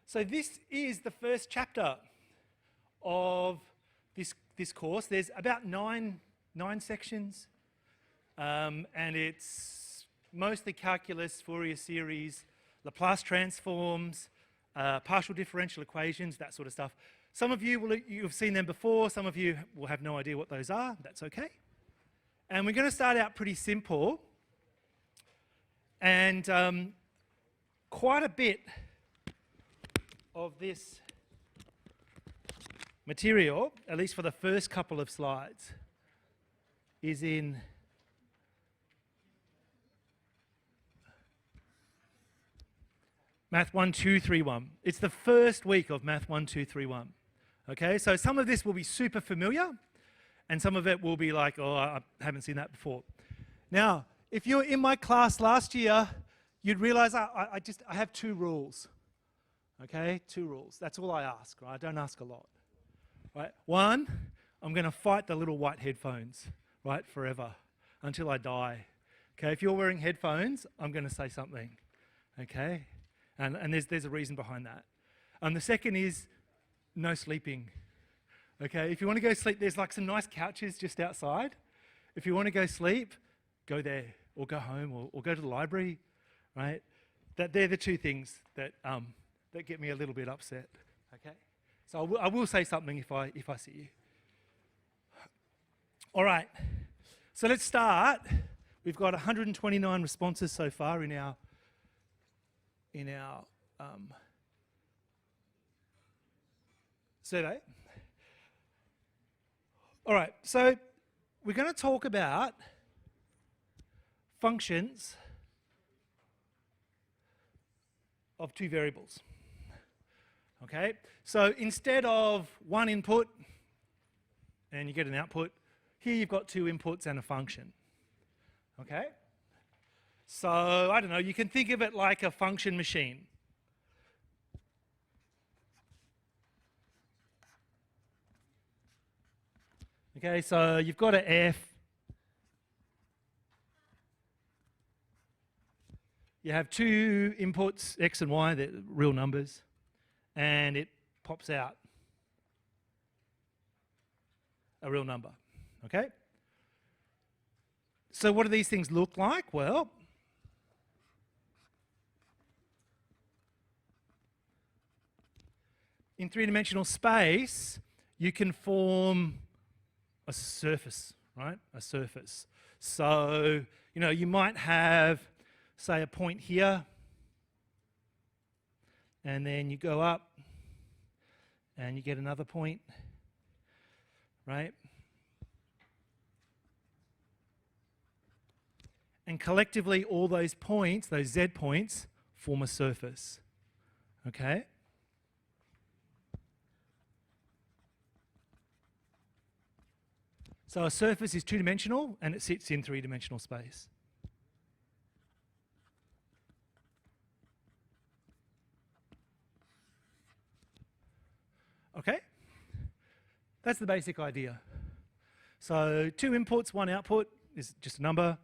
So this is the first chapter of this course. There's about nine sections, and it's mostly calculus, Fourier series, Laplace transforms, partial differential equations, that sort of stuff. Some of you you've seen them before. Some of you will have no idea what those are. That's okay. And we're going to start out pretty simple, and quite a bit of this material, at least for the first couple of slides, is in Math 1, 2, 3, 1. It's the first week of Math 1, 2, 3, 1. Okay, so some of this will be super familiar, and some of it will be like, oh, I haven't seen that before. Now, if you were in my class last year, you'd realize I have two rules. Okay, two rules. That's all I ask, right? I don't ask a lot. Right? One, I'm going to fight the little white headphones, right, forever, until I die. Okay, if you're wearing headphones, I'm going to say something. Okay, and there's a reason behind that. And the second is no sleeping. Okay, if you want to go sleep, there's like some nice couches just outside. If you want to go sleep, go there, or go home, or go to the library, right? They're the two things that get me a little bit upset. Okay, so I will say something if I see you. All right, so let's start. We've got 129 responses so far in our survey. All right, so we're going to talk about functions of two variables. Okay, so instead of one input and you get an output, here you've got two inputs and a function. Okay, so I don't know, you can think of it like a function machine. Okay, so you've got an f. You have two inputs, x and y, they're real numbers, and it pops out a real number. Okay? So what do these things look like? Well, in three-dimensional space, you can form a surface, right? A surface. So, you know, you might have, say, a point here, and then you go up, and you get another point, right? And collectively, all those points, those z points, form a surface, okay? So a surface is two-dimensional, and it sits in three-dimensional space. Okay? That's the basic idea. So two inputs, one output is just a number.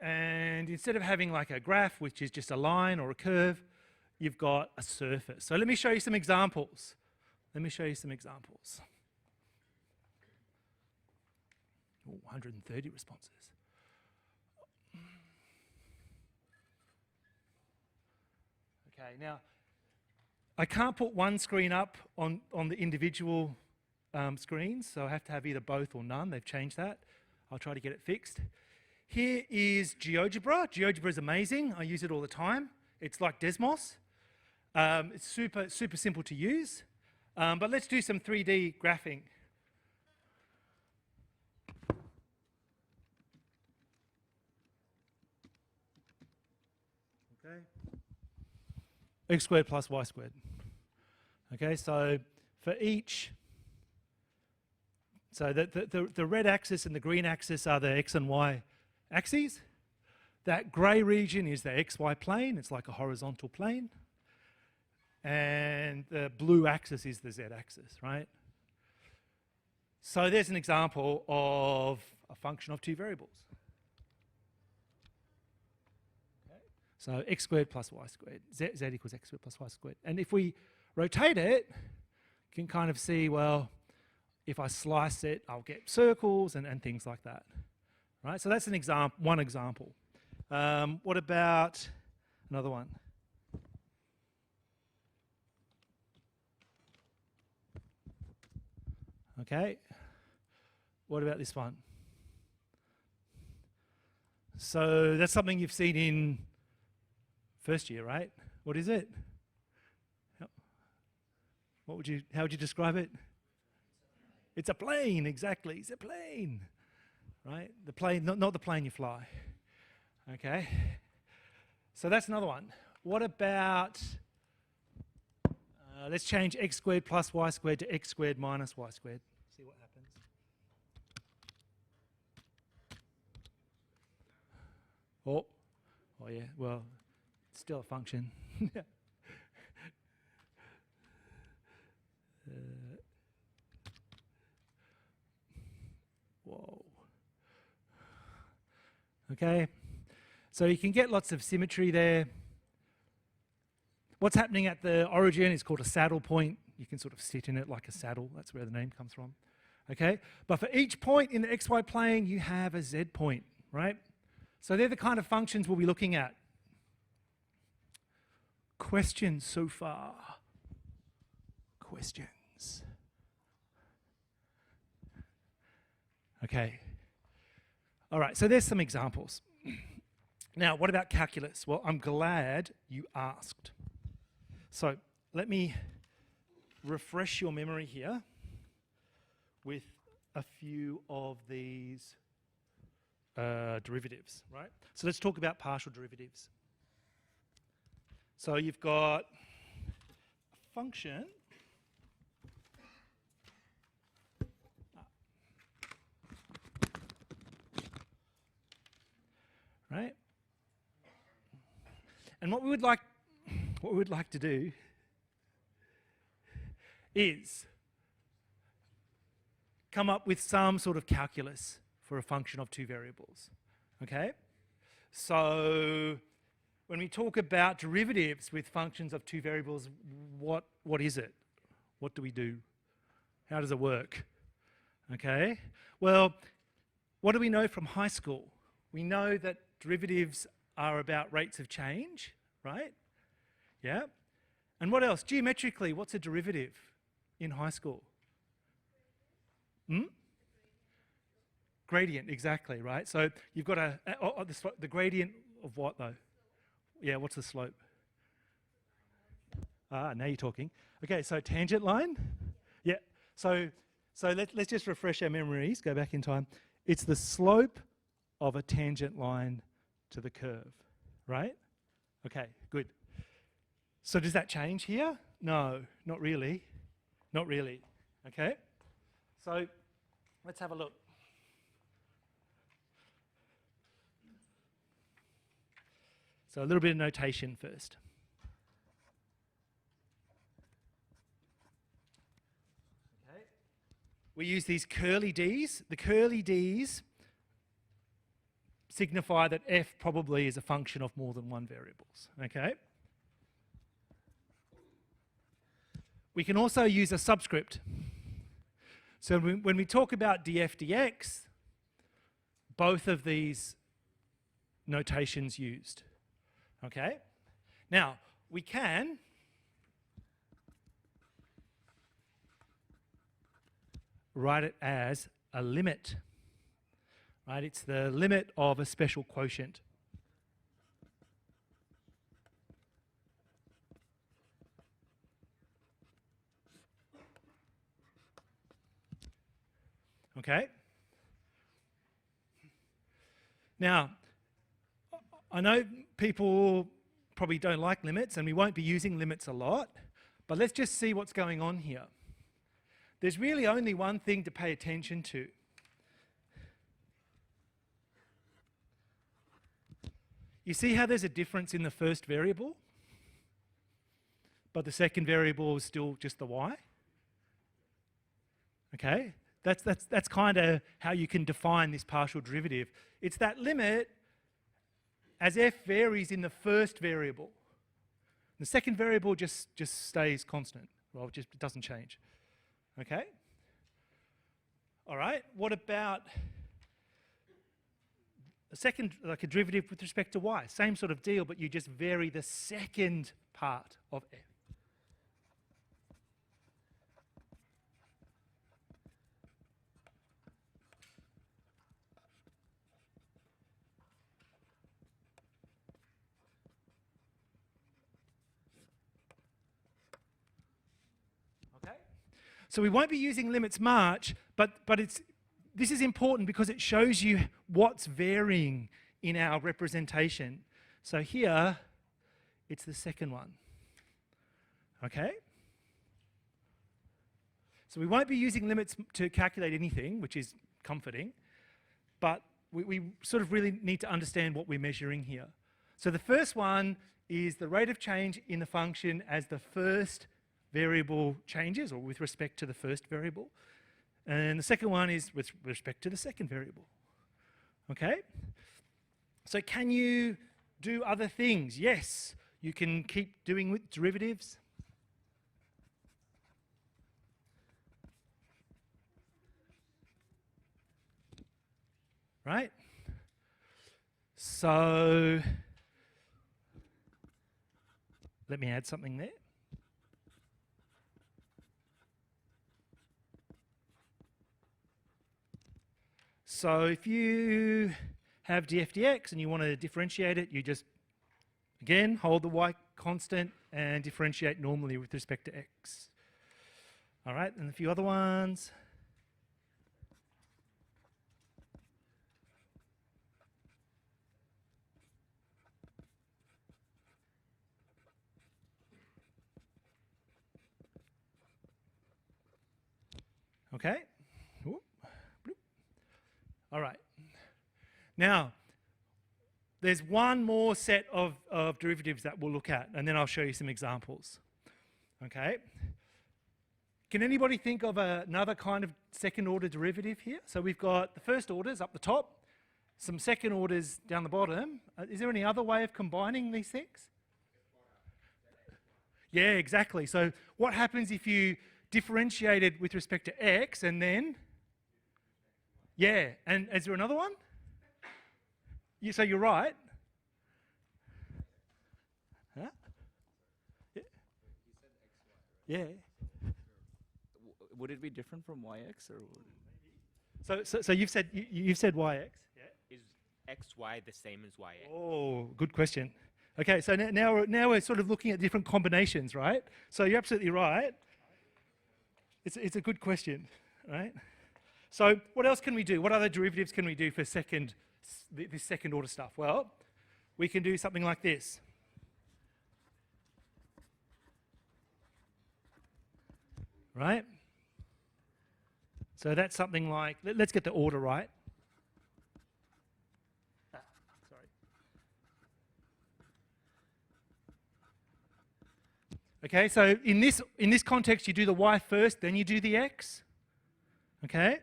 And instead of having like a graph, which is just a line or a curve, you've got a surface. So let me show you some examples. Oh, 130 responses. Okay, now, I can't put one screen up on the individual screens, so I have to have either both or none. They've changed that. I'll try to get it fixed. Here is GeoGebra. GeoGebra is amazing. I use it all the time. It's like Desmos. It's super simple to use. But let's do some 3D graphing. Okay. X squared plus y squared. Okay, so for each, so the red axis and the green axis are the x and y axes. That grey region is the xy plane. It's like a horizontal plane. And the blue axis is the z-axis, right? So there's an example of a function of two variables. Okay. So x squared plus y squared, z equals x squared plus y squared. And if we rotate it, you can kind of see, well, if I slice it, I'll get circles and things like that. Right? So that's one example. What about another one? Okay. What about this one? So that's something you've seen in first year, right? What is it? How would you describe it? It's a plane, exactly. It's a plane, right? The plane, not the plane you fly. Okay. So that's another one. What about? Let's change x squared plus y squared to x squared minus y squared. See what happens. Oh yeah. Well, it's still a function. Whoa. Okay. So you can get lots of symmetry there. What's happening at the origin is called a saddle point. You can sort of sit in it like a saddle. That's where the name comes from. Okay? But for each point in the xy plane, you have a z point, right? So they're the kind of functions we'll be looking at. Questions so far? Questions? Okay. All right, so there's some examples. Now, what about calculus? Well, I'm glad you asked. So let me refresh your memory here with a few of these derivatives, right? So let's talk about partial derivatives. So you've got a function right? And what we would like to do is come up with some sort of calculus for a function of two variables. Okay? So when we talk about derivatives with functions of two variables, what is it? What do we do? How does it work? Okay? Well, what do we know from high school? We know that derivatives are about rates of change, right? Yeah? And what else? Geometrically, what's a derivative in high school? Gradient, exactly, right? So you've got the gradient of what, though? Yeah, what's the slope? Now you're talking. Okay, so tangent line? Yeah, so let's just refresh our memories, go back in time. It's the slope of a tangent line to the curve, right? Okay, good. So does that change here? No, not really. Not really, okay? So let's have a look. So a little bit of notation first. Okay. We use these curly Ds. The curly Ds signify that f probably is a function of more than one variables, okay? We can also use a subscript. So when we talk about df dx, both of these notations used, okay? Now, we can write it as a limit, right? It's the limit of a special quotient. Okay? Now, I know people probably don't like limits, and we won't be using limits a lot, but let's just see what's going on here. There's really only one thing to pay attention to. You see how there's a difference in the first variable, but the second variable is still just the y? Okay? That's kind of how you can define this partial derivative. It's that limit as f varies in the first variable. The second variable just stays constant. Well, it doesn't change. Okay? All right, what about a second, like a derivative with respect to y? Same sort of deal, but you just vary the second part of f. Okay? So we won't be using limits much, but this is important because it shows you what's varying in our representation. So here, it's the second one. Okay? So we won't be using limits to calculate anything, which is comforting, but we sort of really need to understand what we're measuring here. So the first one is the rate of change in the function as the first variable changes, or with respect to the first variable. And the second one is with respect to the second variable. Okay? So can you do other things? Yes. You can keep doing with derivatives. Right? So let me add something there. So if you have df dx and you want to differentiate it, you just, again, hold the y constant and differentiate normally with respect to x. All right, and a few other ones. Okay. Whoop. Bloop. All right. Now, there's one more set of derivatives that we'll look at, and then I'll show you some examples. Okay. Can anybody think of another kind of second order derivative here? So we've got the first orders up the top, some second orders down the bottom. Is there any other way of combining these things? Yeah, exactly. So what happens if you differentiate it with respect to x and then? Yeah, and is there another one? You say you're right. Huh? Yeah. Yeah. Would it be different from yx or? So you've said you've said yx. Yeah. Is xy the same as yx? Oh, good question. Okay, so now we're sort of looking at different combinations, right? So you're absolutely right. It's a good question, right? So what else can we do? What other derivatives can we do for this second order stuff? Well, we can do something like this. Right? So that's something like, let's get the order right. Sorry. Okay, so in this context, you do the y first, then you do the x. Okay?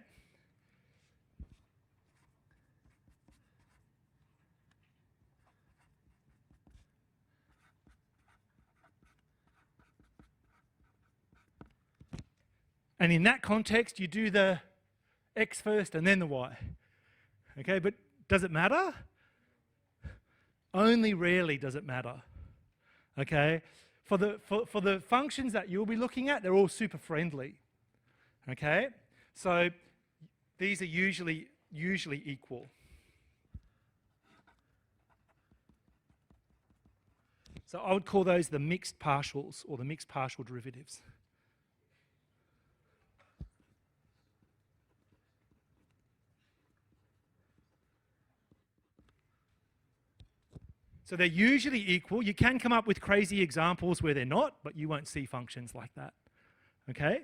And in that context, you do the x first and then the y. Okay, but does it matter? Only rarely does it matter. Okay? For the functions that you'll be looking at, they're all super friendly. Okay? So these are usually equal. So I would call those the mixed partials or the mixed partial derivatives. So they're usually equal. You can come up with crazy examples where they're not, but you won't see functions like that. Okay?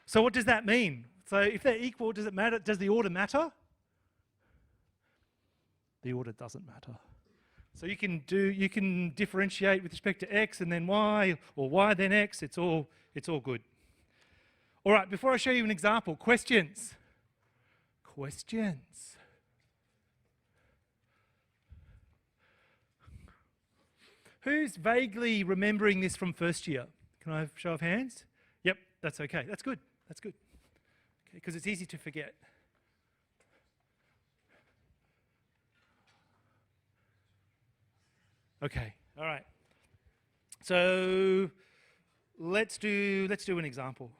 So what does that mean? So if they're equal, does it matter? Does the order matter? The order doesn't matter. So you can differentiate with respect to x and then y, or y then x. It's all good. All right, before I show you an example, questions. Questions. Who's vaguely remembering this from first year? Can I have a show of hands? Yep, that's okay. That's good. That's good. Okay, because it's easy to forget. Okay, all right. So let's do an example.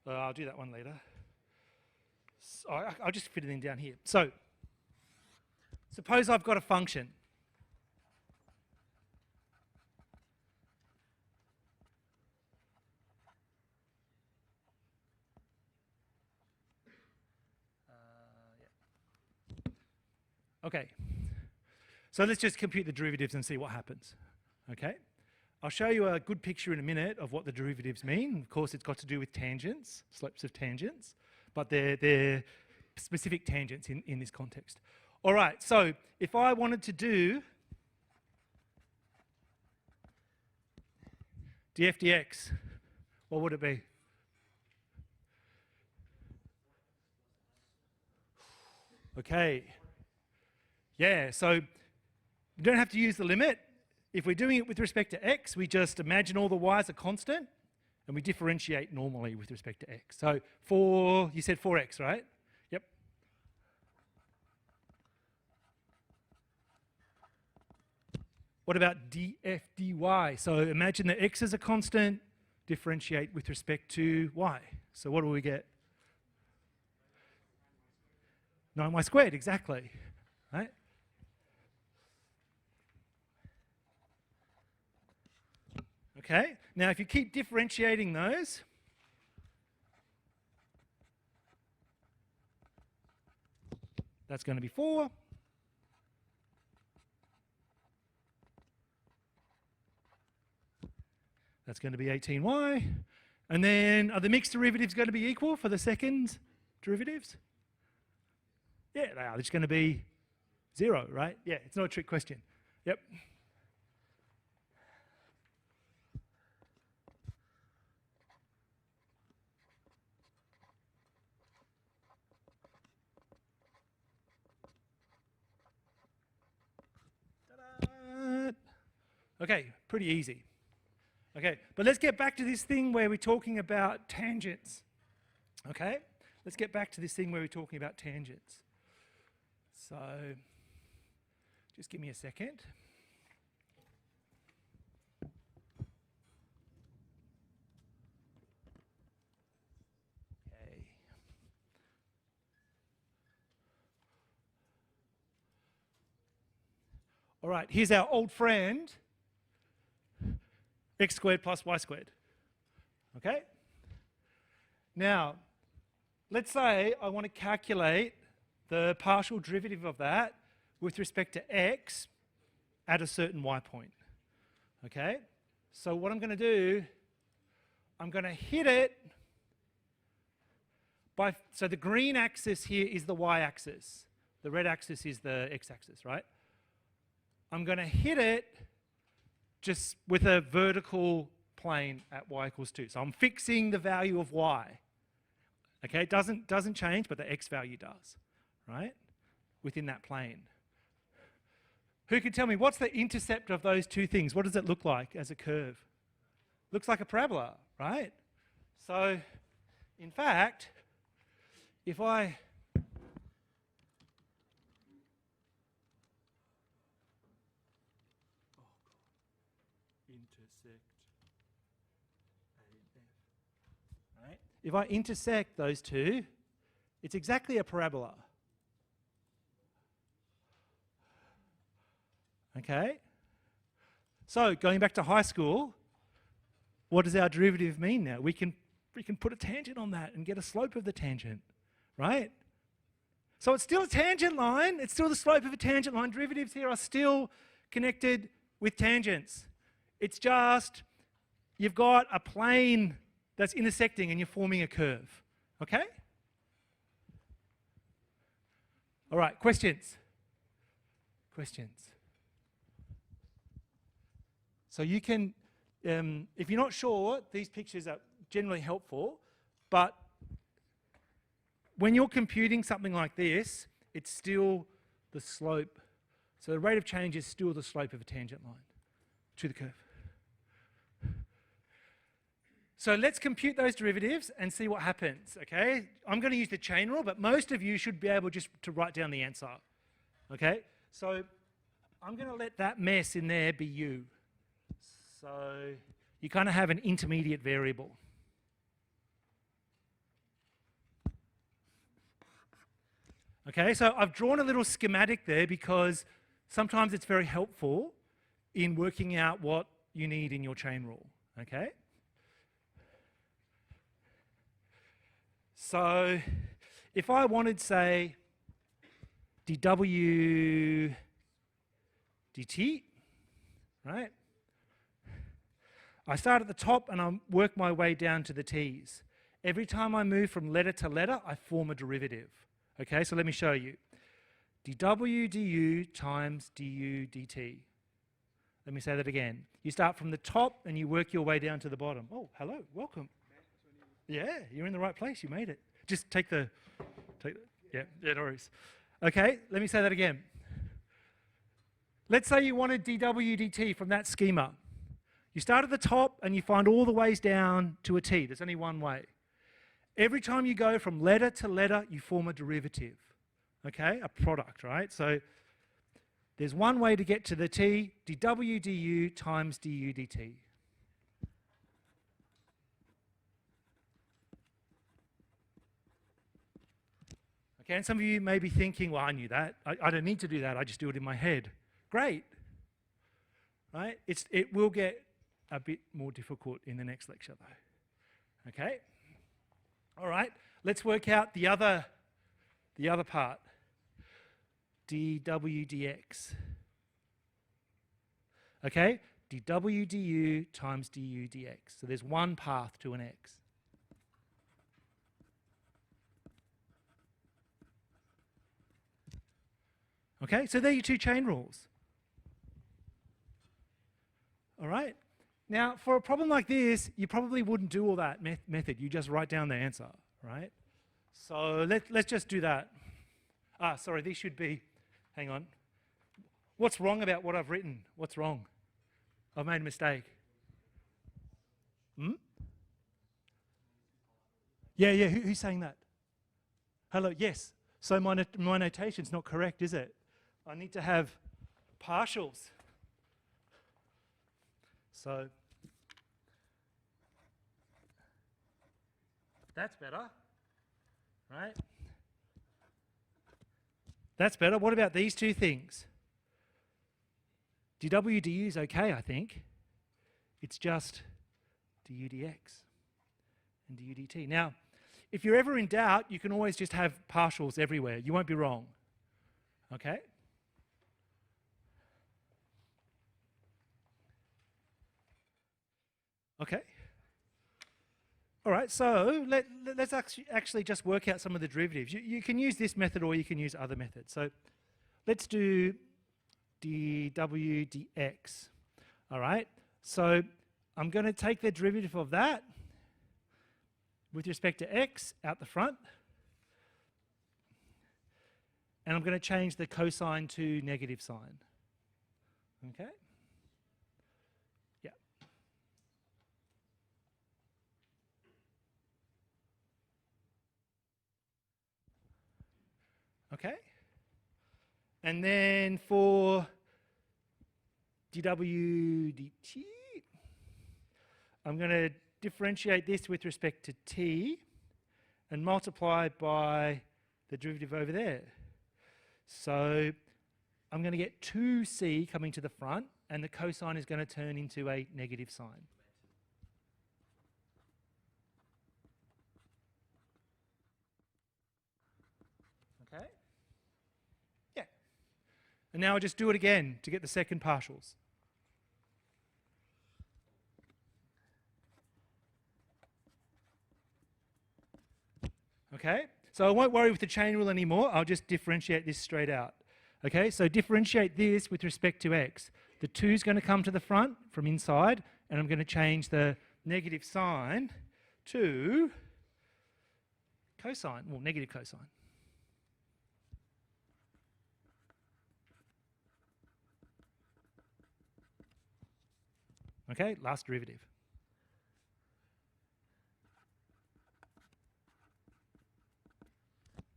I'll do that one later. So I'll just fit it in down here. So suppose I've got a function. Okay. So let's just compute the derivatives and see what happens. Okay. I'll show you a good picture in a minute of what the derivatives mean. Of course, it's got to do with tangents, slopes of tangents, but they're specific tangents in this context. All right, so if I wanted to do df dx, what would it be? Okay. Yeah, so you don't have to use the limit. If we're doing it with respect to x, we just imagine all the y's are constant, and we differentiate normally with respect to x. So you said 4x, right? Yep. What about df dy? So imagine that x is a constant, differentiate with respect to y. So what do we get? 9y squared, exactly. Right? Okay, now if you keep differentiating those, that's going to be 4. That's going to be 18y. And then are the mixed derivatives going to be equal for the second derivatives? Yeah, they are. It's going to be 0, right? Yeah, it's not a trick question. Yep. Okay, pretty easy. Okay, but let's get back to this thing where we're talking about tangents. Okay, let's get back to this thing where we're talking about tangents. So, just give me a second. Okay. All right, here's our old friend, x squared plus y squared. Okay? Now, let's say I want to calculate the partial derivative of that with respect to x at a certain y point. Okay? So what I'm going to do, I'm going to hit it by, so the green axis here is the y-axis. The red axis is the x-axis, right? I'm going to hit it just with a vertical plane at y equals 2. So I'm fixing the value of y. Okay, it doesn't change, but the x value does, right? Within that plane. Who can tell me what's the intercept of those two things? What does it look like as a curve? Looks like a parabola, right? So, in fact, if I if I intersect those two, it's exactly a parabola. Okay? So, going back to high school, what does our derivative mean now? We can put a tangent on that and get a slope of the tangent, right? So it's still a tangent line. It's still the slope of a tangent line. Derivatives here are still connected with tangents. It's just you've got a plane that's intersecting and you're forming a curve. Okay? All right, questions? Questions? So you can, if you're not sure, these pictures are generally helpful, but when you're computing something like this, it's still the slope. So the rate of change is still the slope of a tangent line. to the curve. So let's compute those derivatives and see what happens, okay? I'm going to use the chain rule, but most of you should be able just to write down the answer, okay? So I'm going to let that mess in there be u. So you kind of have an intermediate variable. Okay, so I've drawn a little schematic there because sometimes it's very helpful in working out what you need in your chain rule, okay? So if I wanted, say, dw dt, right? I start at the top and I work my way down to the t's. Every time I move from letter to letter, I form a derivative. Okay, so let me show you. dw du times du dt. Let me say that again. You start from the top and you work your way down to the bottom. Oh, hello, welcome. Yeah, you're in the right place. You made it. Just take the yeah, no worries. Okay, let me say that again. Let's say you wanted dw dt from that schema. You start at the top and you find all the ways down to a t. There's only one way. Every time you go from letter to letter, you form a derivative. Okay, a product, right? So there's one way to get to the t, dw du times du dt. Okay, and some of you may be thinking, well, I knew that. I don't need to do that. I just do it in my head. Great. Right? It will get a bit more difficult in the next lecture, though. Okay? All right, let's work out the other part. dw dx. Okay? dw du times du dx. So there's one path to an x. Okay, so there are your two chain rules. All right? Now, for a problem like this, you probably wouldn't do all that method. You just write down the answer, right? So let's just do that. Sorry, these should be, hang on. What's wrong about what I've written? What's wrong? I've made a mistake. Yeah, who's saying that? Hello, yes. So my notation's not correct, is it? I need to have partials. So that's better, right? That's better. What about these two things? dw du is okay, I think. It's just du dx and du dt. Now, if you're ever in doubt, you can always just have partials everywhere. You won't be wrong. Okay? Okay. All right, so let's actually just work out some of the derivatives. You can use this method or you can use other methods. So let's do dw dx. All right, so I'm going to take the derivative of that with respect to x out the front. And I'm going to change the cosine to negative sign. Okay? Yeah. Okay? And then for dw dt, I'm going to differentiate this with respect to t and multiply by the derivative over there. So I'm going to get 2c coming to the front, and the cosine is going to turn into a negative sign. Okay? Yeah. And now I'll just do it again to get the second partials. Okay? So I won't worry with the chain rule anymore. I'll just differentiate this straight out. Okay? So differentiate this with respect to x. The 2 is going to come to the front from inside, and I'm going to change the negative sign to cosine, well, negative cosine. Okay, last derivative.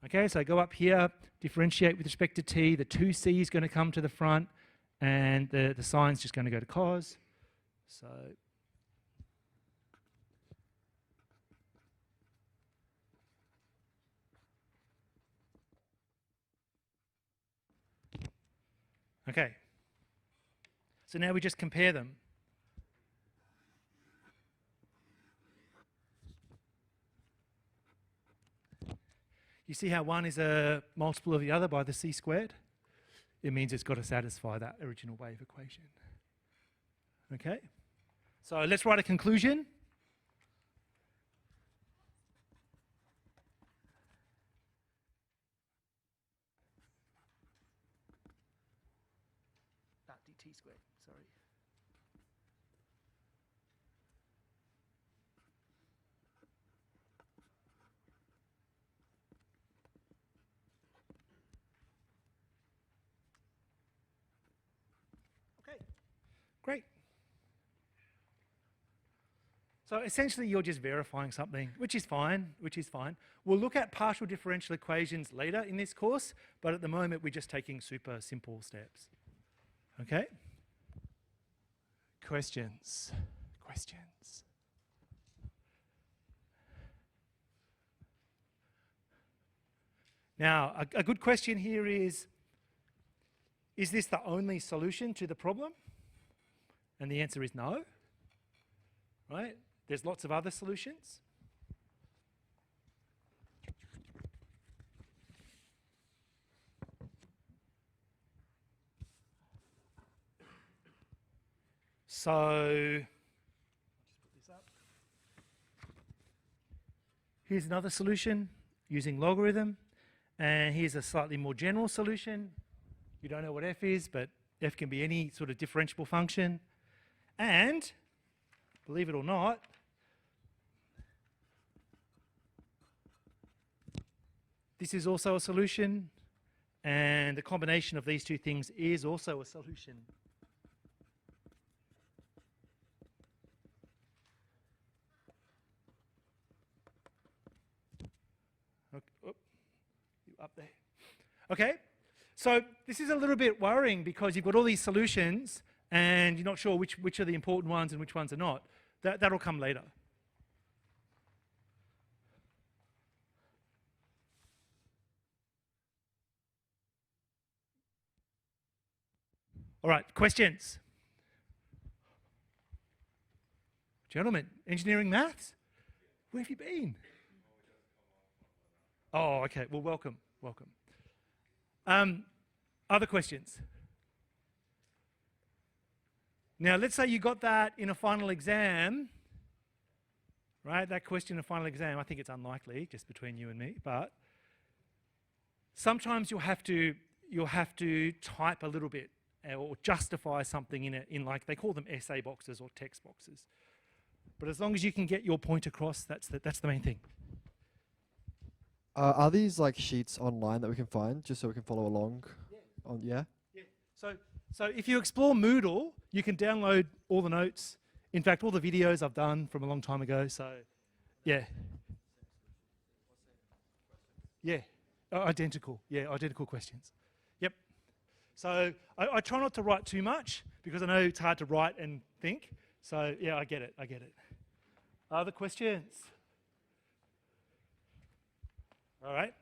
Okay, so go up here, differentiate with respect to t. The 2c is going to come to the front, and the sign's just going to go to cos. So okay. So now we just compare them. You see how one is a multiple of the other by the c squared? It means it's got to satisfy that original wave equation. Okay? So let's write a conclusion. dt squared, sorry. Okay, great. So essentially you're just verifying something, which is fine. We'll look at partial differential equations later in this course, but at the moment we're just taking super simple steps. Okay? Questions? Now, a good question here is this the only solution to the problem? And the answer is no. Right? There's lots of other solutions. So, just put this up. Here's another solution using logarithm. And here's a slightly more general solution. You don't know what f is, but f can be any sort of differentiable function. And, believe it or not, this is also a solution. And the combination of these two things is also a solution. Up there. Okay, so this is a little bit worrying because you've got all these solutions and you're not sure which are the important ones and which ones are not. That'll come later. All right, questions? Gentlemen, engineering maths? Where have you been? Oh, okay, well, welcome. Other questions? Now, let's say you got that in a final exam, right? That question in a final exam, I think it's unlikely, just between you and me, but sometimes you'll have to type a little bit or justify something in like, they call them essay boxes or text boxes. But as long as you can get your point across, that's the main thing. Are these like sheets online that we can find just so we can follow along? Yeah. Yeah. So if you explore Moodle, you can download all the notes. In fact, all the videos I've done from a long time ago. So, yeah. Yeah. Identical. Yeah, identical questions. Yep. So I try not to write too much because I know it's hard to write and think. So yeah, I get it. Other questions? All right.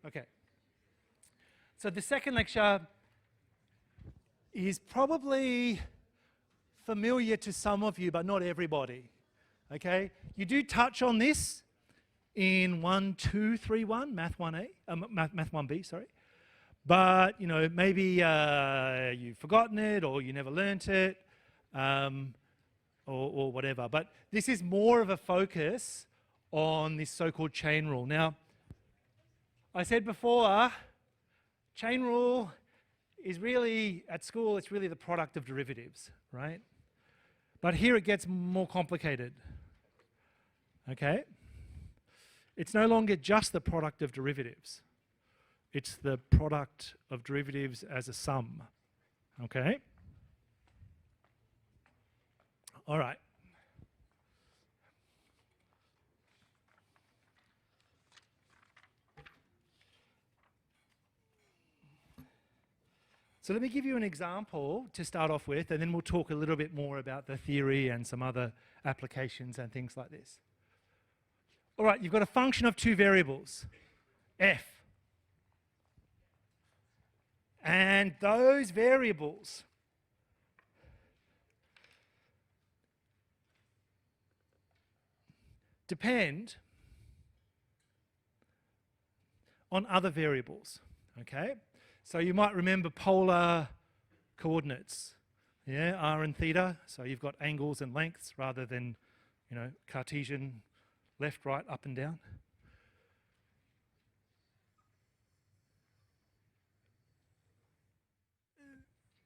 Okay. So the second lecture is probably familiar to some of you, but not everybody. Okay? You do touch on this in 1231, Math 1A, Math 1B, sorry. But, you know, maybe you've forgotten it or you never learnt it or whatever. But this is more of a focus on this so-called chain rule. Now, I said before, chain rule is really, at school, it's really the product of derivatives, right? But here it gets more complicated, okay? it's no longer just the product of derivatives. It's the product of derivatives as a sum. Okay? All right. So let me give you an example to start off with, and then we'll talk a little bit more about the theory and some other applications and things like this. All right, you've got a function of two variables, f. And those variables depend on other variables, okay? So you might remember polar coordinates, yeah, r and theta. So you've got angles and lengths rather than, Cartesian left, right, up and down.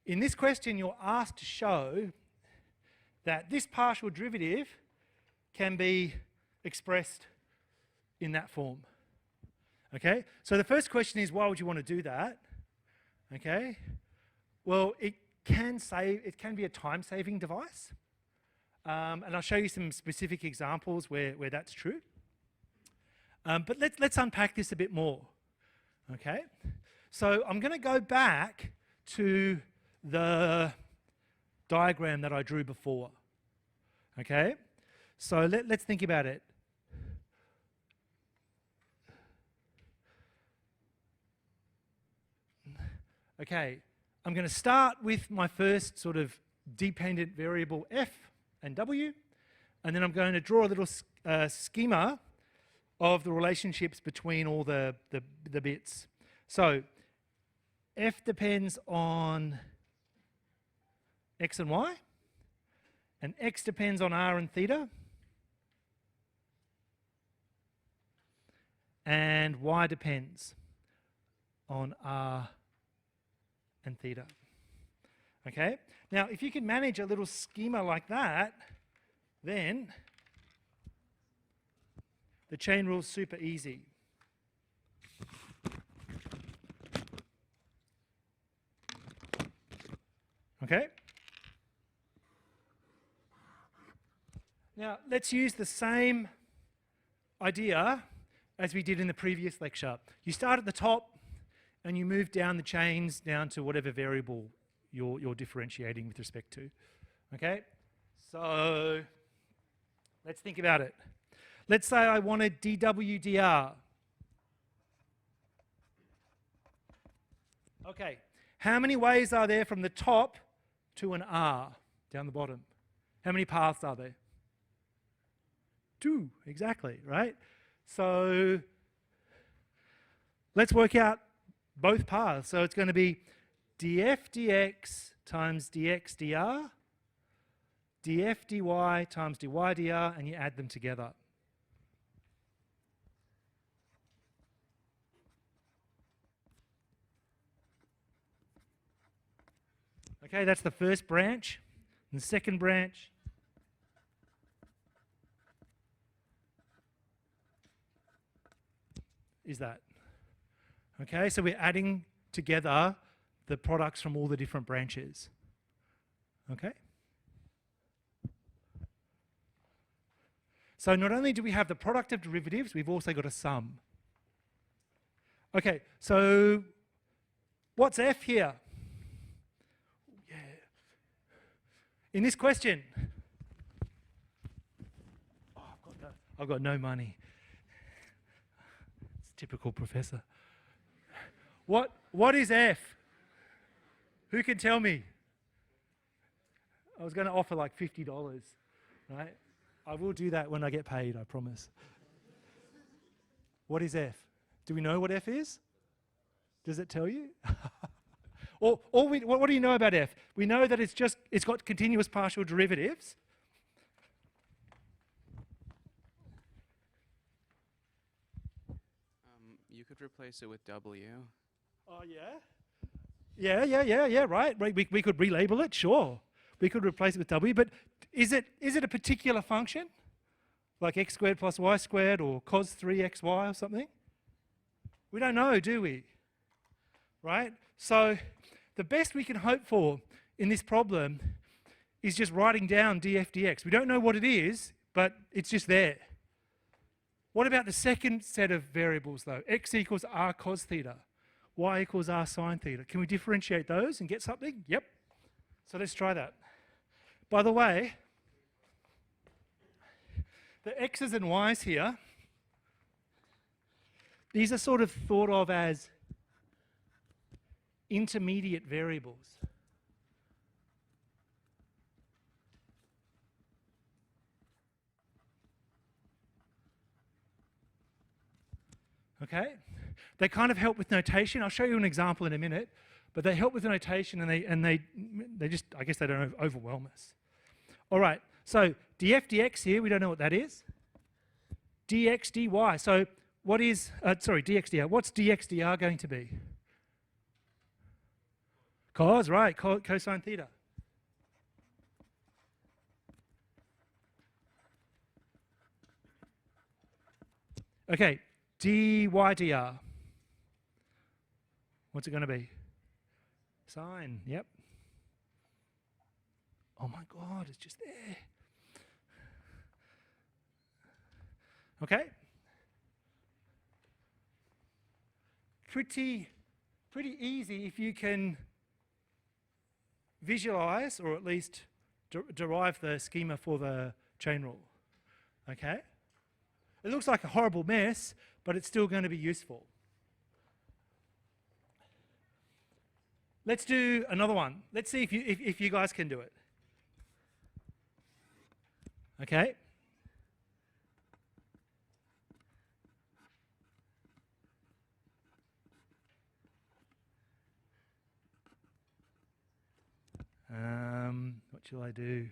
In this question, you're asked to show that this partial derivative can be expressed in that form. Okay? So the first question is, why would you want to do that? Okay? Well, it can be a time-saving device. And I'll show you some specific examples where that's true. But let's unpack this a bit more. Okay? So I'm going to go back to the diagram that I drew before. Okay? So let's think about it. Okay, I'm going to start with my first sort of dependent variable f and w, and then I'm going to draw a little schema of the relationships between all the bits. So f depends on x and y, and x depends on r and theta, and y depends on r and theta. Okay? Now, if you can manage a little schema like that, then the chain rule is super easy. Okay? Now, let's use the same idea as we did in the previous lecture. You start at the top and you move down the chains down to whatever variable you're differentiating with respect to. Okay? So let's think about it. Let's say I wanted dw dr. Okay, how many ways are there from the top to an r down the bottom? How many paths are there? 2, exactly, right? So let's work out both paths. So it's going to be df dx times dx dr, df dy times dy dr, and you add them together. Okay, that's the first branch. And the second branch is that. Okay, so we're adding together the products from all the different branches. Okay? So not only do we have the product of derivatives, we've also got a sum. Okay, so what's f here? Yeah. In this question, I've got no money. It's typical professor. What is f? Who can tell me? I was going to offer like $50, right? I will do that when I get paid, I promise. What is f? Do we know what f is? Does it tell you? What do you know about f? We know that it's got continuous partial derivatives. You could replace it with w. Oh, yeah? Yeah, right. We could relabel it, sure. We could replace it with w, but is it a particular function? Like x squared plus y squared or cos 3xy or something? We don't know, do we? Right? So the best we can hope for in this problem is just writing down df dx. We don't know what it is, but it's just there. What about the second set of variables though? X equals r cos theta, y equals r sine theta. Can we differentiate those and get something? Yep. So let's try that. By the way, the x's and y's here, these are sort of thought of as intermediate variables. Okay? They kind of help with notation. I'll show you an example in a minute, but they help with the notation and they just, I guess they don't overwhelm us. All right, so df dx here, we don't know what that is. Dx dy, so what is, dx dr, what's dx dr going to be? Cos, right, cosine theta. Okay, dy dr. What's it going to be? Sine, yep. Oh my God, it's just there. Okay. Pretty easy if you can visualize or at least derive the schema for the chain rule. Okay? It looks like a horrible mess, but it's still going to be useful. Let's do another one. Let's see if you guys can do it. Okay? What shall I do?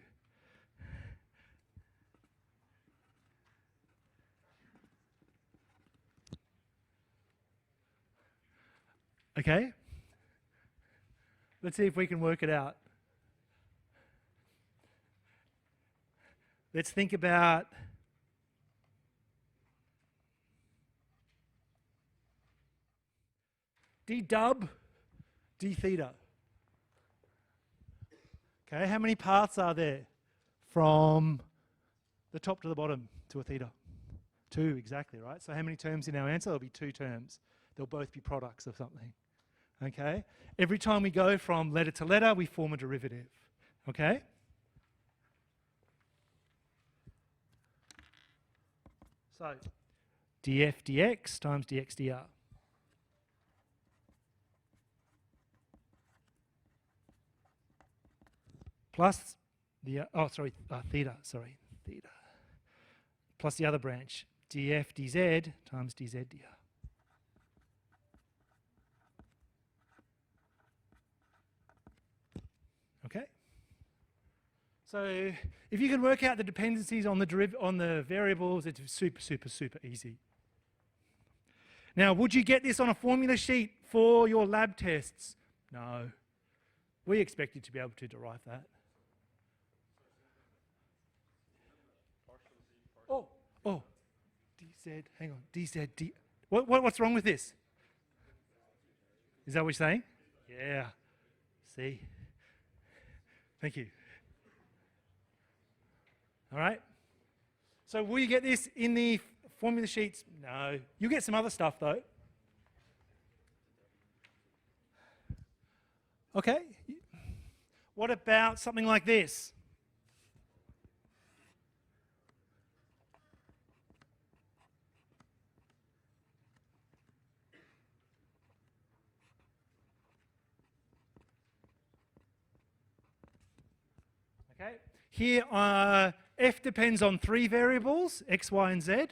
Okay? Let's see if we can work it out. Let's think about d dub, d theta. Okay, how many paths are there from the top to the bottom to a theta? 2, exactly, right? So how many terms in our answer? There'll be 2 terms. They'll both be products of something. Okay? Every time we go from letter to letter, we form a derivative. Okay? So, df dx times dx dr. Plus the, theta, theta. Plus the other branch, df dz times dz dr. Okay? So if you can work out the dependencies on the variables, it's super easy. Now, would you get this on a formula sheet for your lab tests? No. We expect you to be able to derive that. Oh, dz, hang on, dz, d. What's wrong with this? Is that what you're saying? Yeah. See? Thank you. All right? So will you get this in the formula sheets? No. You'll get some other stuff though. Okay. What about something like this? Okay. Here, f depends on 3 variables, x, y, and z,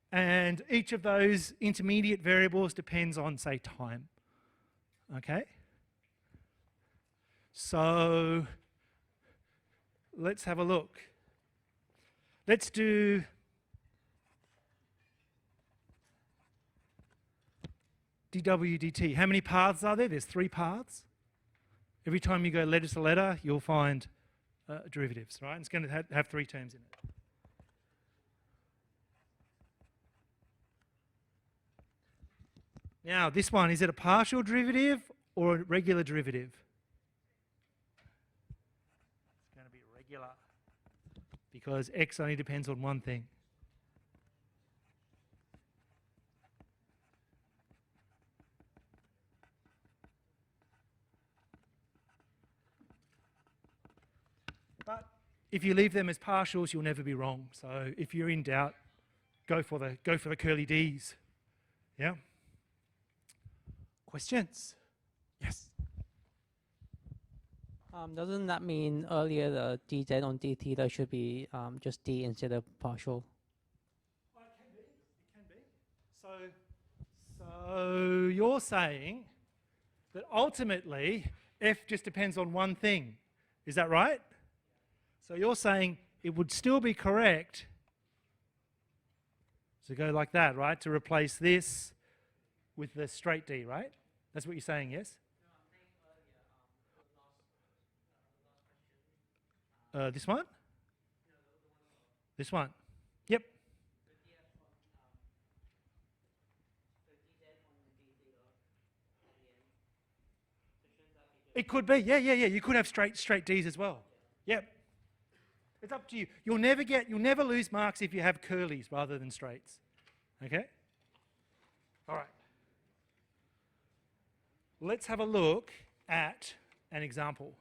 and each of those intermediate variables depends on, say, time. Okay? So, let's have a look. Let's do dw dt. How many paths are there? There's 3 paths. Every time you go letter to letter, you'll find derivatives, right? And it's going to have 3 terms in it. Now, this one, is it a partial derivative or a regular derivative? It's going to be regular because x only depends on one thing. But if you leave them as partials, you'll never be wrong. So if you're in doubt, go for the curly D's. Yeah? Questions? Yes. Doesn't that mean earlier the dz on d theta should be just d instead of partial? Well, it can be. So you're saying that ultimately f just depends on one thing. Is that right? So you're saying it would still be correct to go like that, right? To replace this with the straight d, right? That's what you're saying, yes? This one? This one. Yep. It could be, yeah. You could have straight D's as well. Yep. It's up to you. You'll never lose marks if you have curlies rather than straights. Okay? All right. Let's have a look at an example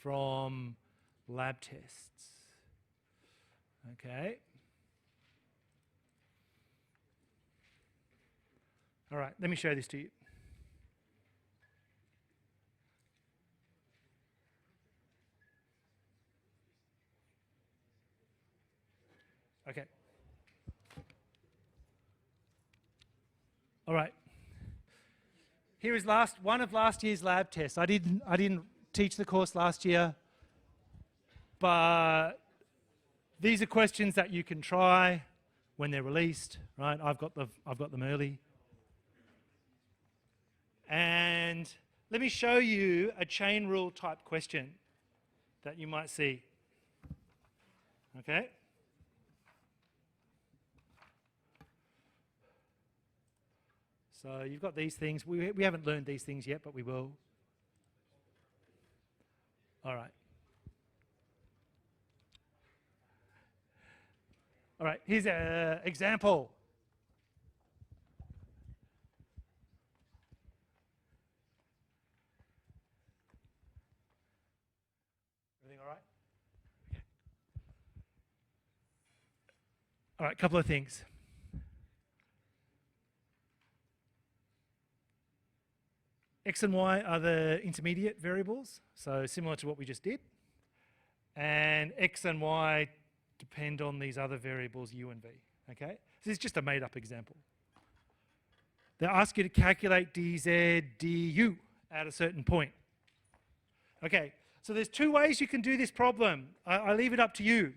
from lab tests. Okay. All right, let me show this to you. Okay. All right. Here is one of last year's lab tests. I didn't teach the course last year, but these are questions that you can try when they're released, right? I've got them early. And let me show you a chain rule type question that you might see. Okay? So you've got these things. We haven't learned these things yet, but we will. All right. All right, here's an example. Everything all right? Okay. All right, a couple of things. X and Y are the intermediate variables, so similar to what we just did. And X and Y depend on these other variables, U and V, okay? This is just a made-up example. They ask you to calculate dz, du at a certain point. Okay, so there's two ways you can do this problem. I leave it up to you.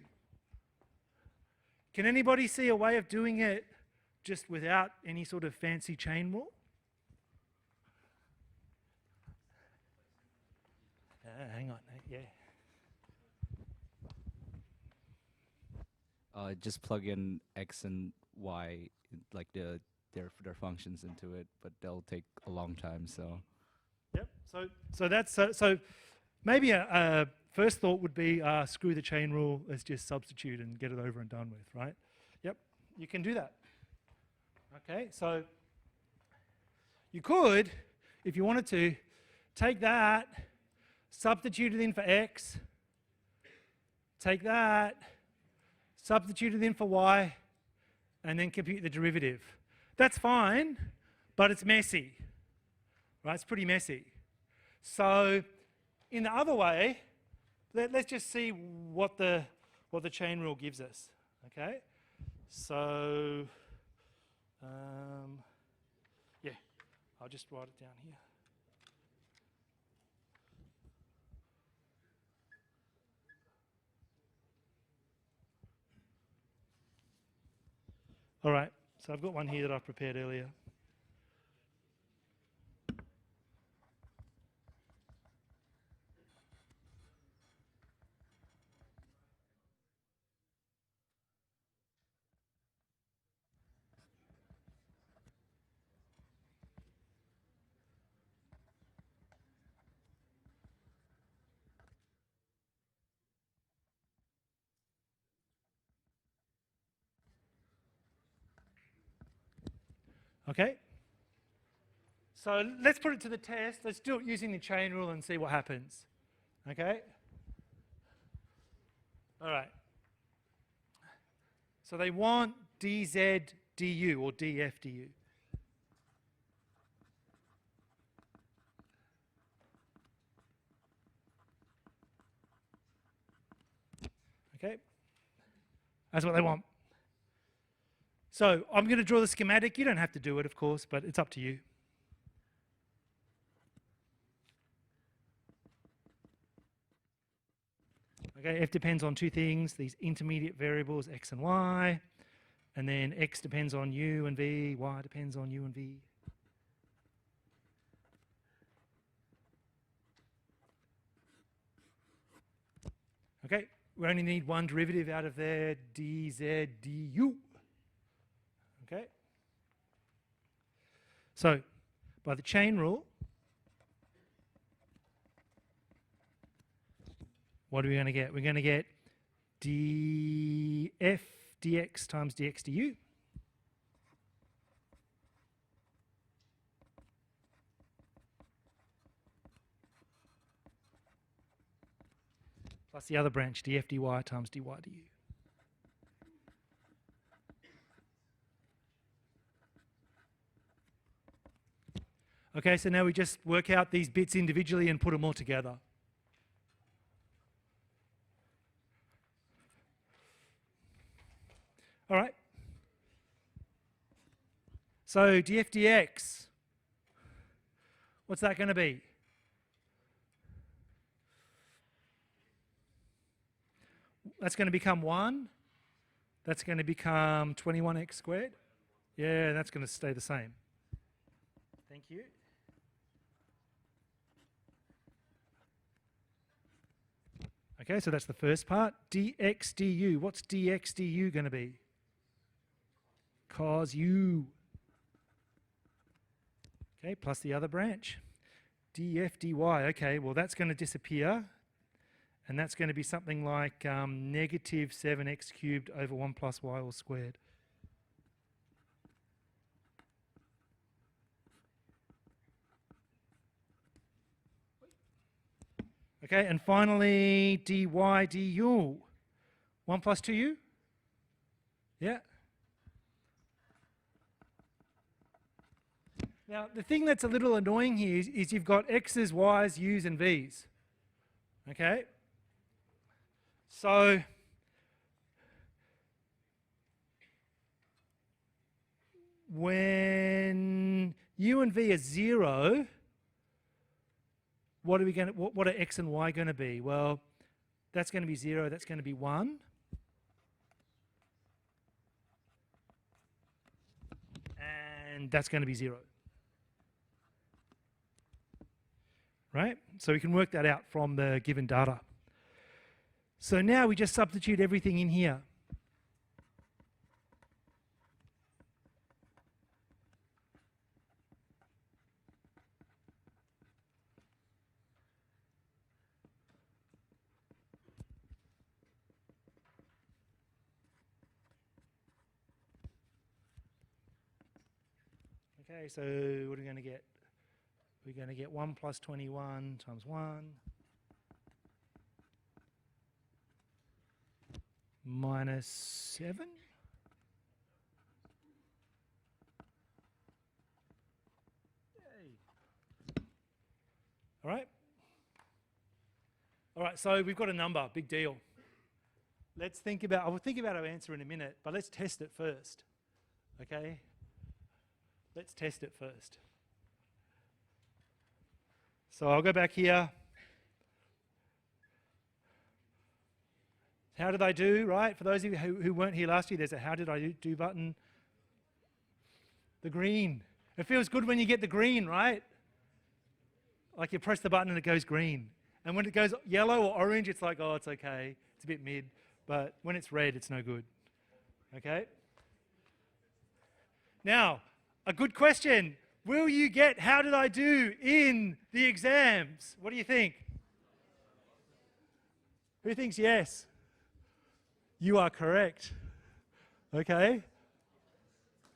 Can anybody see a way of doing it just without any sort of fancy chain rule? Hang on, yeah. Just plug in x and y, like their functions into it, but they'll take a long time. So. Yep. So that's so maybe a first thought would be screw the chain rule. Let's just substitute and get it over and done with, right? Yep. You can do that. Okay. So you could, if you wanted to, take that, substitute it in for x, take that, substitute it in for y, and then compute the derivative. That's fine, but it's messy, right? It's pretty messy. So in the other way, let's just see what the chain rule gives us, okay? So, yeah, I'll just write it down here. All right, so I've got one here that I prepared earlier. Okay? So let's put it to the test. Let's do it using the chain rule and see what happens. Okay? All right. So they want dz du or df du. Okay? That's what they want. So I'm going to draw the schematic. You don't have to do it, of course, but it's up to you. Okay, f depends on two things, these intermediate variables, x and y, and then x depends on u and v, y depends on u and v. Okay, we only need one derivative out of there, dz du. Okay? So, by the chain rule, what are we going to get? We're going to get df dx times dx du. Plus the other branch, df dy times dy du. Okay, so now we just work out these bits individually and put them all together. All right. So df dx, what's that going to be? That's going to become 1. That's going to become 21x squared. Yeah, that's going to stay the same. Thank you. Okay, so that's the first part. dx du. What's dx du going to be? Cos u. Okay, plus the other branch. df dy. Okay, well that's going to disappear. And that's going to be something like negative 7x cubed over 1 plus y all squared. Okay, and finally dy du. 1 plus 2u? Yeah. Now, the thing that's a little annoying here is you've got x's, y's, u's, and v's. Okay? So, when u and v are 0, what are x and y going to be? Well, that's going to be 0, that's going to be 1. And that's going to be 0. Right? So we can work that out from the given data. So now we just substitute everything in here. Okay, so what are we going to get? We're going to get 1 plus 21 times 1 minus 7. Yay. All right. All right, so we've got a number, big deal. Let's think about, I'll think about our answer in a minute, but let's test it first. Okay? Let's test it first. So I'll go back here. How did I do, right? For those of you who weren't here last year, there's a how did I do button. The green. It feels good when you get the green, right? Like you press the button and it goes green. And when it goes yellow or orange, it's like, oh, it's okay. It's a bit mid. But when it's red, it's no good. Okay? Now, a good question. Will you get how did I do in the exams? What do you think? Who thinks yes? You are correct. Okay?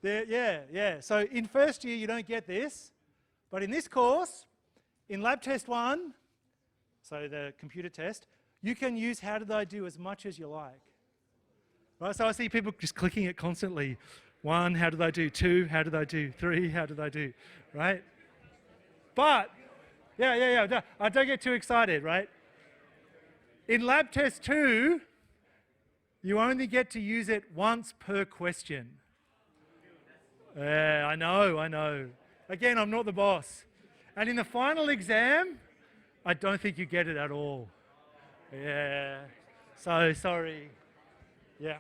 Yeah. So in first year, you don't get this. But in this course, in lab test 1, so the computer test, you can use how did I do as much as you like. Right? So I see people just clicking it constantly. 1, how did I do? 2, how did I do? 3, how did I do? Right? But, yeah. Don't get too excited, right? In lab test 2, you only get to use it once per question. I know. Again, I'm not the boss. And in the final exam, I don't think you get it at all. Yeah. So sorry. Yeah.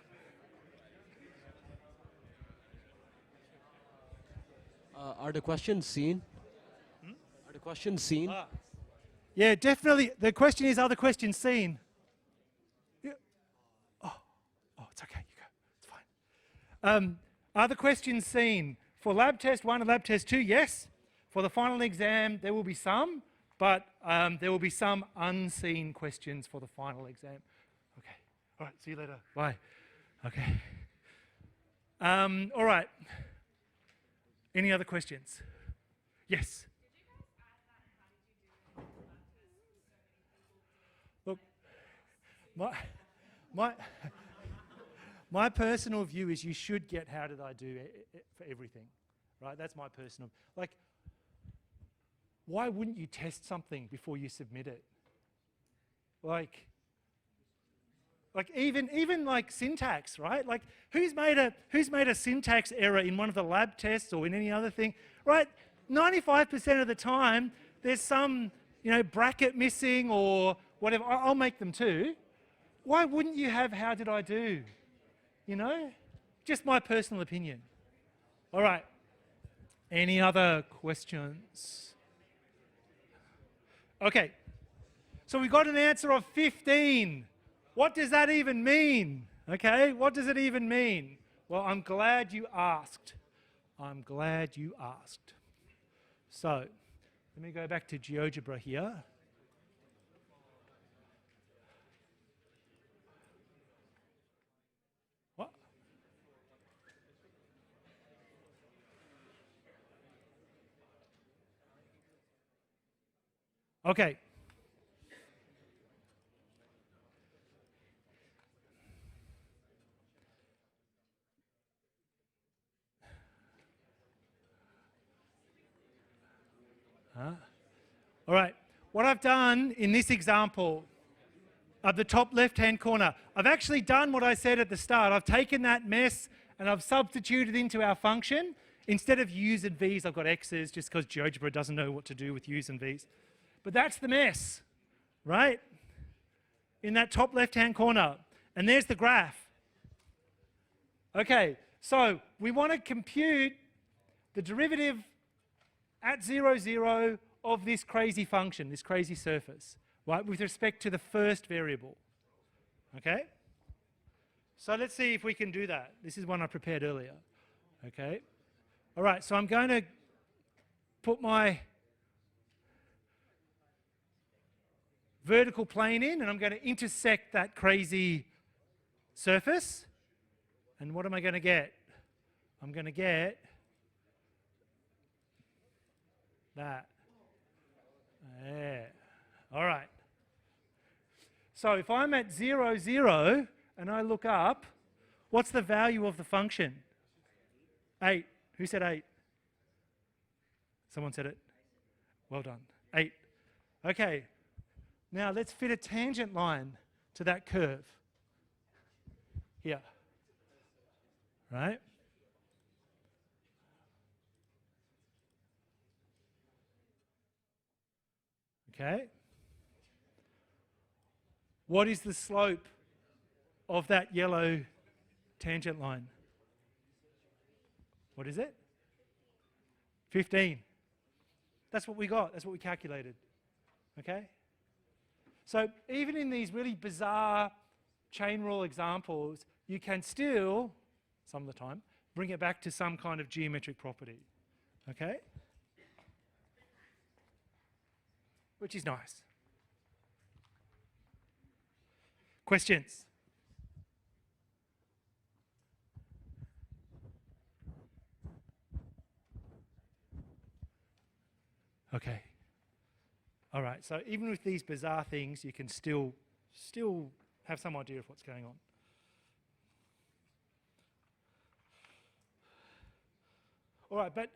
Are the questions seen? Are the questions seen? Yeah, definitely. The question is, are the questions seen? Yeah. Oh, it's okay. You go. It's fine. Are the questions seen? For lab test 1 and lab test 2, yes. For the final exam, there will be some, but there will be some unseen questions for the final exam. Okay. All right. See you later. Bye. Okay. All right. Any other questions? Yes. Look, my personal view is you should get how did I do for everything, right? That's my personal, like, why wouldn't you test something before you submit it? Like even like syntax, right? Like who's made a syntax error in one of the lab tests or in any other thing, right? 95% of the time there's some, bracket missing or whatever. I'll make them too. Why wouldn't you have how did I do? Just my personal opinion. All right. Any other questions? Okay. So we got an answer of 15. What does that even mean? Okay, what does it even mean? Well, I'm glad you asked. So, let me go back to GeoGebra here. What? Okay. All right, what I've done in this example of the top left-hand corner, I've actually done what I said at the start. I've taken that mess and I've substituted into our function. Instead of u's and v's, I've got x's just because GeoGebra doesn't know what to do with u's and v's. But that's the mess, right? In that top left-hand corner. And there's the graph. Okay, so we want to compute the derivative at 0, 0 of this crazy function, this crazy surface, right, with respect to the first variable. Okay? So let's see if we can do that. This is one I prepared earlier. Okay? All right, so I'm going to put my vertical plane in and I'm going to intersect that crazy surface. And what am I going to get? I'm going to get that. Yeah. All right. So if I'm at 0, 0 and I look up, what's the value of the function? 8. Who said 8? Someone said it. Well done. 8. Okay. Now let's fit a tangent line to that curve. Here. Right? Okay. What is the slope of that yellow tangent line? What is it? 15. That's what we got. That's what we calculated. Okay? So even in these really bizarre chain rule examples, you can still, some of the time, bring it back to some kind of geometric property. Okay? Which is nice. Questions? Okay. All right, so even with these bizarre things, you can still have some idea of what's going on. All right, but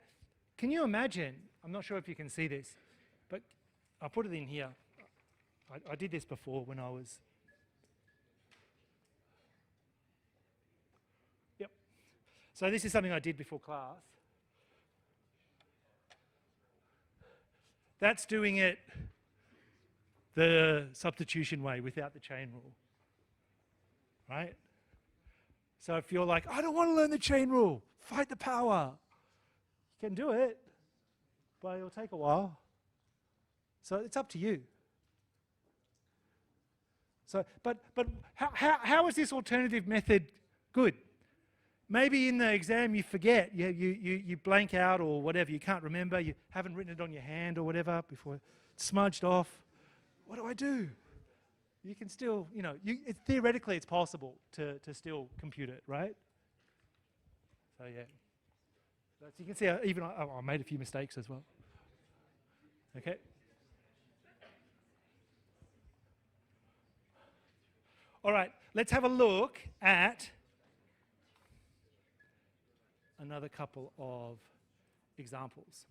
can you imagine, I'm not sure if you can see this, but I'll put it in here. I did this before when I was... Yep. So this is something I did before class. That's doing it the substitution way without the chain rule, right? So if you're like, I don't want to learn the chain rule, fight the power. You can do it, but it'll take a while. So it's up to you. So, but how is this alternative method good? Maybe in the exam you forget, you blank out or whatever, you can't remember, you haven't written it on your hand or whatever before it's smudged off. What do I do? You can still, theoretically it's possible to still compute it, right? So yeah. So you can see even I made a few mistakes as well. Okay. All right, let's have a look at another couple of examples.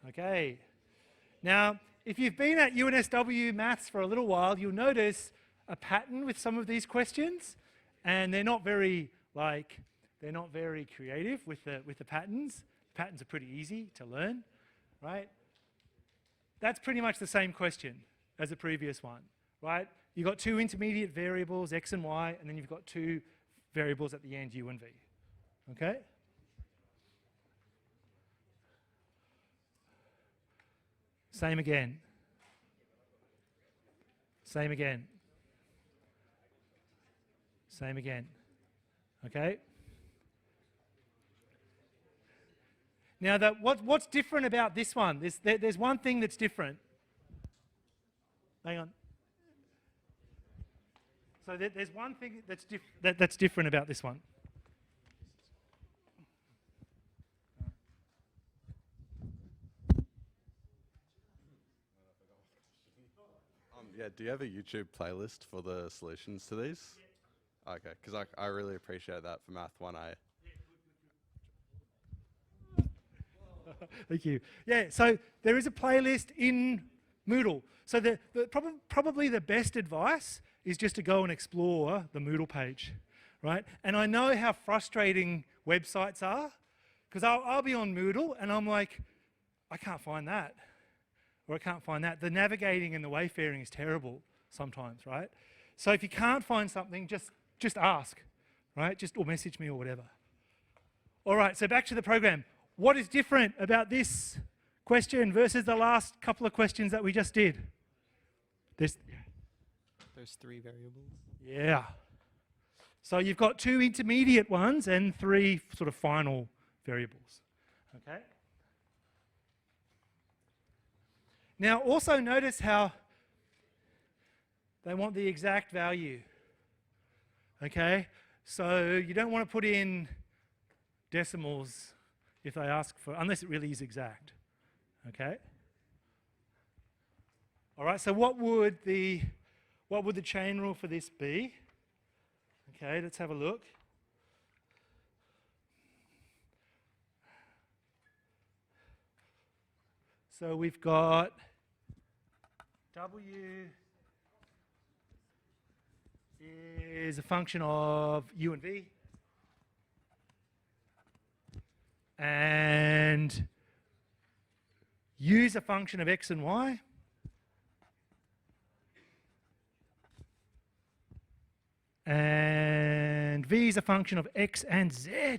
Okay. Now, if you've been at UNSW Maths for a little while, you'll notice a pattern with some of these questions, and they're not very creative with the patterns. The patterns are pretty easy to learn, right? That's pretty much the same question as the previous one, right? You've got two intermediate variables, x and y, and then you've got two variables at the end, u and v. Okay? Same again. Same again. Same again. Okay? Now, what's different about this one? There's one thing that's different. Hang on. So there's one thing that's different about this one. Yeah, do you have a YouTube playlist for the solutions to these? Yeah. Okay, because I really appreciate that for Math 1A. Thank you. Yeah, so there is a playlist in Moodle. So probably the best advice is just to go and explore the Moodle page, right? And I know how frustrating websites are, because I'll be on Moodle and I'm like, I can't find that, or I can't find that. The navigating and the wayfaring is terrible sometimes, right? So if you can't find something, just ask, right? Or message me or whatever. All right, so back to the program. What is different about this question versus the last couple of questions that we just did? There's 3 variables. Yeah. So you've got 2 intermediate ones and 3 sort of final variables. Okay? Now also notice how they want the exact value. Okay? So you don't want to put in decimals if they ask for, unless it really is exact. Okay? All right, so what would the chain rule for this be? Okay, let's have a look. So we've got W is a function of u and v, and u is a function of x and y, and v is a function of x and z.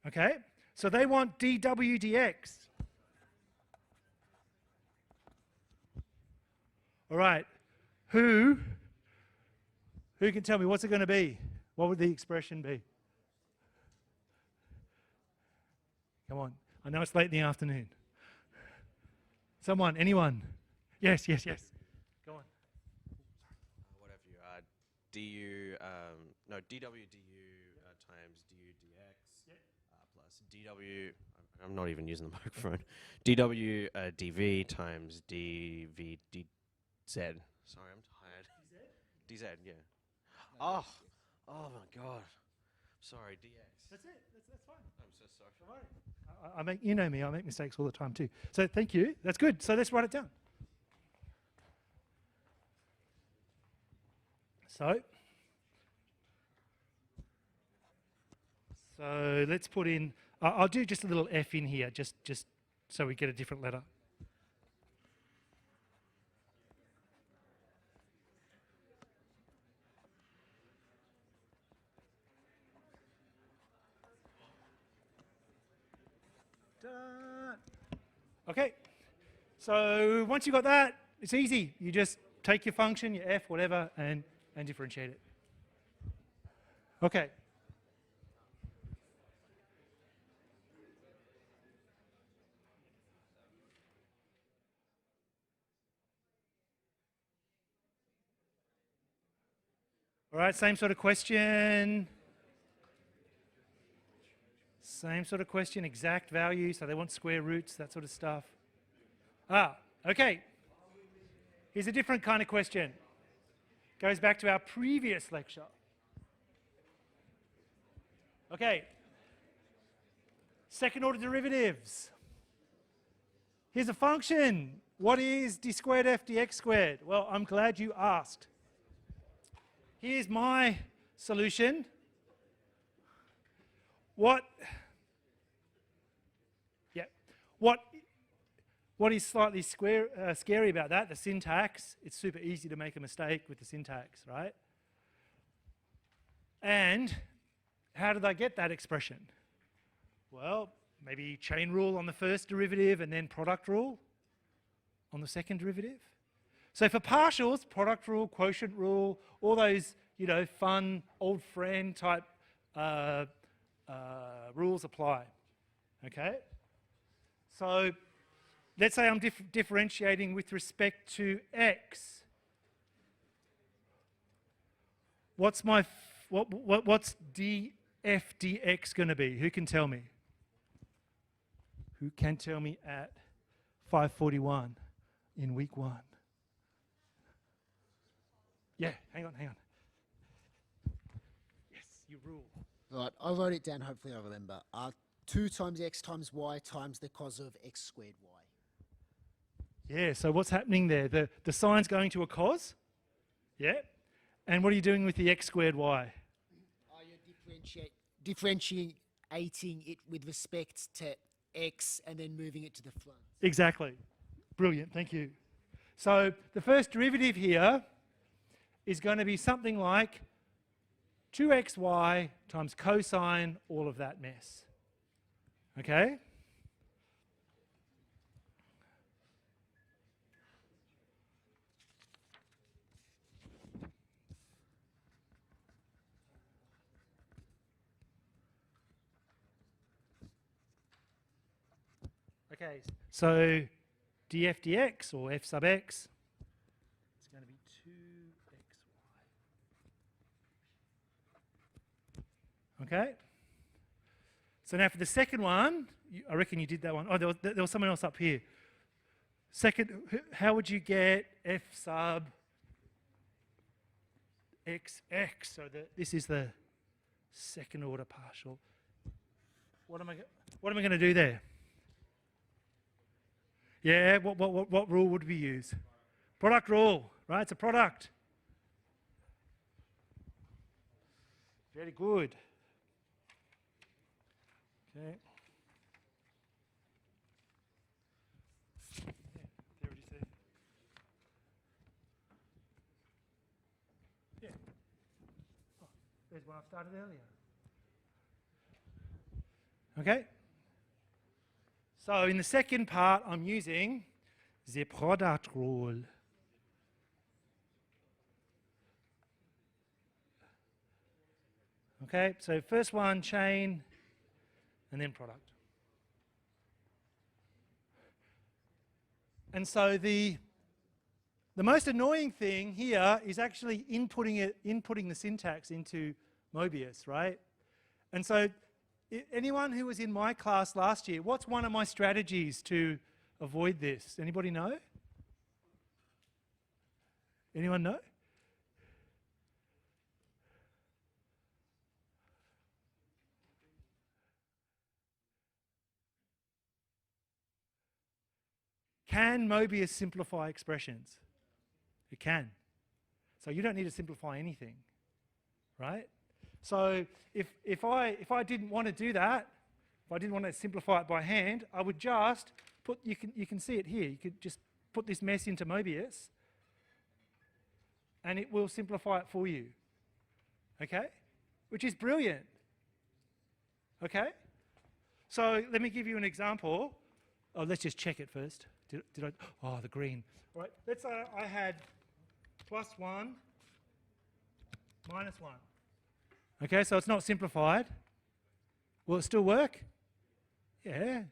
Okay, so they want dw dx. All right, who can tell me what's it going to be? What would the expression be? Come on, I know it's late in the afternoon. Someone, anyone? Yes. Go on. What have you? Du no, dw du times du dx plus dw. I'm not even using the microphone. dw dv times dv dz. Sorry, I'm tired. dz, yeah. Oh my god. Sorry, dx. That's it. That's fine. I'm so sorry. Don't worry. I make, you know me, I make mistakes all the time too. So thank you. That's good. So let's write it down. So let's put in, I'll do just a little F in here, just so we get a different letter. Done. Okay, so once you've got that, it's easy. You just take your function, your F, whatever, and differentiate it. Okay. All right, same sort of question. Same sort of question, exact value, so they want square roots, that sort of stuff. Okay. Here's a different kind of question. Goes back to our previous lecture. Okay. Second order derivatives. Here's a function. What is d squared f dx squared? Well, I'm glad you asked. Here's my solution. What is slightly scary about that? The syntax. It's super easy to make a mistake with the syntax, right? And how did I get that expression? Well, maybe chain rule on the first derivative and then product rule on the second derivative. So for partials, product rule, quotient rule, all those, you know, fun, old friend type rules apply. Okay? So let's say I'm differentiating with respect to x. What's my what's df dx going to be? Who can tell me? Who can tell me at 5:41 in week 1? Yeah, hang on. Yes, you rule. Right, I wrote it down, hopefully I remember. 2 times x times y times the cos of x squared y. Yeah, so what's happening there? The sign's going to a cos? Yeah. And what are you doing with the x squared y? You're differentiating it with respect to x and then moving it to the front. Exactly. Brilliant, thank you. So the first derivative here is going to be something like 2xy times cosine all of that mess. Okay? Okay, so df dx or f sub x, it's going to be 2xy. Okay? So now for the second one, I reckon you did that one. Oh, there was someone else up here. Second, how would you get f sub xx? So this is the second order partial. What am I going to do there? Yeah, what rule would we use? Product rule, right? It's a product. Very good. Okay. Yeah, there what you say. Yeah. Oh, there's one I started earlier. Okay. So in the second part, I'm using the product rule. Okay, so first one, chain, and then product. And so the most annoying thing here is actually inputting the syntax into Mobius, right? And so anyone who was in my class last year, what's one of my strategies to avoid this? Anybody know? Anyone know? Can Mobius simplify expressions? It can. So you don't need to simplify anything, right? So if I didn't want to do that, if I didn't want to simplify it by hand, I would just put, you can see it here, you could just put this mess into Mobius and it will simplify it for you, okay? Which is brilliant, okay? So let me give you an example. Oh, let's just check it first. Did I? Oh, the green. All right, let's say I had +1, -1. Okay, so it's not simplified. Will it still work? Yeah.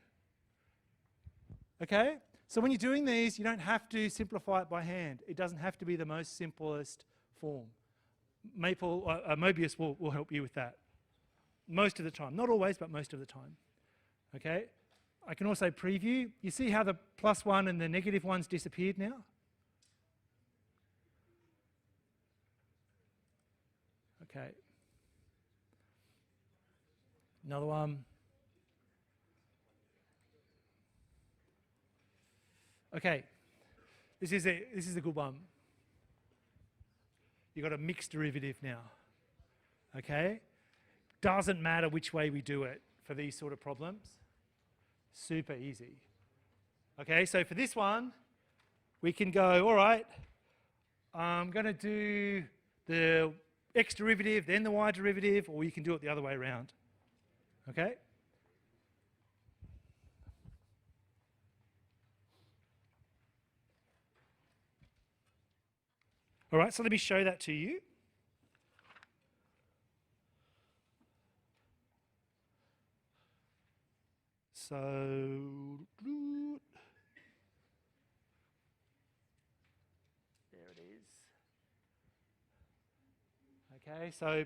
Okay, so when you're doing these, you don't have to simplify it by hand. It doesn't have to be the most simplest form. Mobius will help you with that. Most of the time. Not always, but most of the time. Okay, I can also preview. You see how the +1 and the -1's disappeared now? Okay. Another one. Okay. This is a good one. You've got a mixed derivative now. Okay? Doesn't matter which way we do it for these sort of problems. Super easy. Okay, so for this one, we can go, all right, I'm going to do the x derivative, then the y derivative, or you can do it the other way around. Okay? All right, so let me show that to you. So, there it is. Okay, so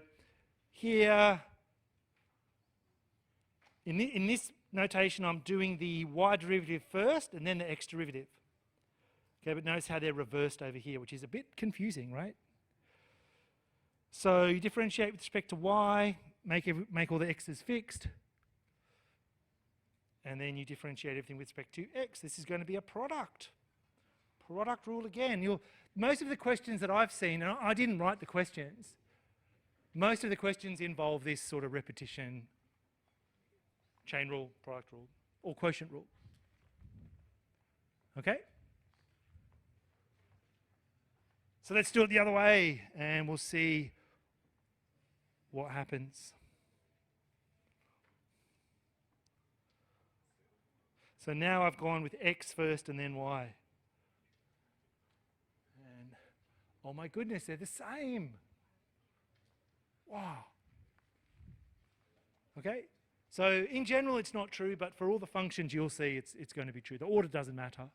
here, in this notation, I'm doing the y derivative first and then the x derivative. Okay, but notice how they're reversed over here, which is a bit confusing, right? So you differentiate with respect to y, make all the x's fixed, and then you differentiate everything with respect to x. This is going to be a product. Product rule again. Most of the questions that I've seen, and I didn't write the questions, most of the questions involve this sort of repetition, chain rule, product rule, or quotient rule. Okay? So let's do it the other way, and we'll see what happens. So now I've gone with x first and then y. And oh my goodness, they're the same. Wow. Okay? So in general it's not true, but for all the functions you'll see it's going to be true. The order doesn't matter.